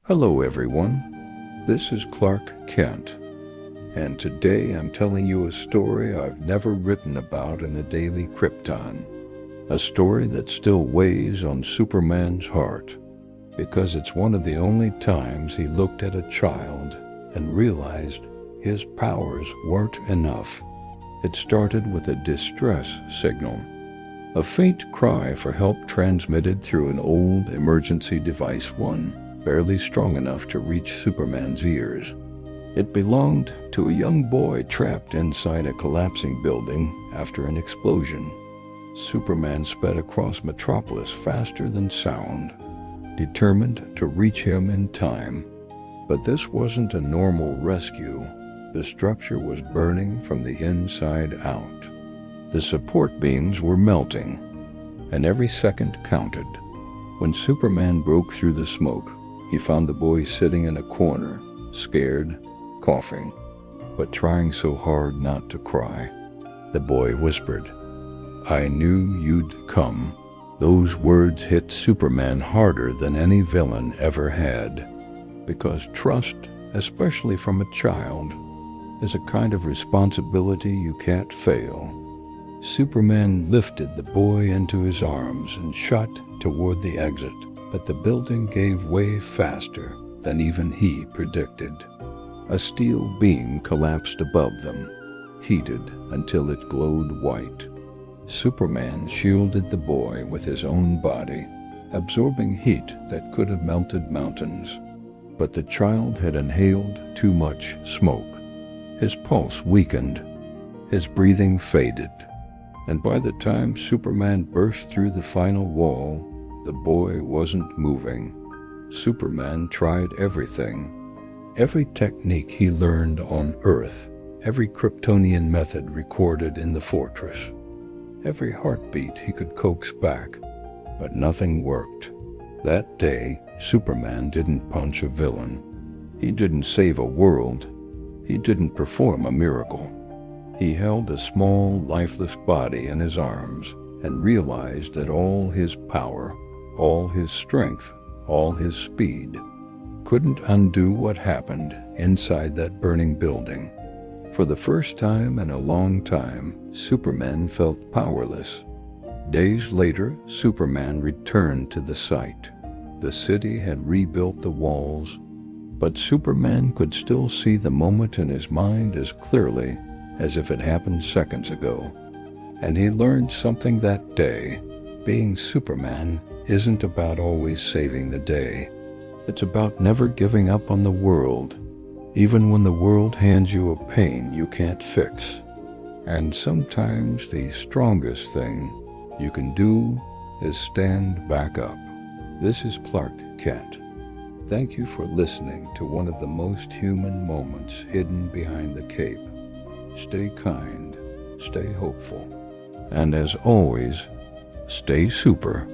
Hello everyone, this is Clark Kent, and today I'm telling you a story I've never written about in the Daily Krypton, a story that still weighs on Superman's heart, because it's one of the only times he looked at a child and realized his powers weren't enough. It started with a distress signal, a faint cry for help transmitted through an old emergency device, one barely strong enough to reach Superman's ears. It belonged to a young boy trapped inside a collapsing building after an explosion. Superman sped across Metropolis faster than sound, determined to reach him in time. But this wasn't a normal rescue. The structure was burning from the inside out. The support beams were melting, and every second counted. When Superman broke through the smoke, he found the boy sitting in a corner, scared, coughing, but trying so hard not to cry. The boy whispered, "I knew you'd come." Those words hit Superman harder than any villain ever had, because trust, especially from a child, is a kind of responsibility you can't fail. Superman lifted the boy into his arms and shot toward the exit, but the building gave way faster than even he predicted. A steel beam collapsed above them, heated until it glowed white. Superman shielded the boy with his own body, absorbing heat that could have melted mountains. But the child had inhaled too much smoke. His pulse weakened, his breathing faded, and by the time Superman burst through the final wall, the boy wasn't moving. Superman tried everything. Every technique he learned on Earth, every Kryptonian method recorded in the fortress, every heartbeat he could coax back, but nothing worked. That day, Superman didn't punch a villain. He didn't save a world. He didn't perform a miracle. He held a small, lifeless body in his arms and realized that all his power, all his strength, all his speed couldn't undo what happened inside that burning building. For the first time in a long time, Superman felt powerless. Days later, Superman returned to the site. The city had rebuilt the walls, but Superman could still see the moment in his mind as clearly as if it happened seconds ago. And he learned something that day. Being Superman isn't about always saving the day. It's about never giving up on the world, even when the world hands you a pain you can't fix. And sometimes the strongest thing you can do is stand back up. This is Clark Kent. Thank you for listening to one of the most human moments hidden behind the cape. Stay kind, stay hopeful, and as always, stay super.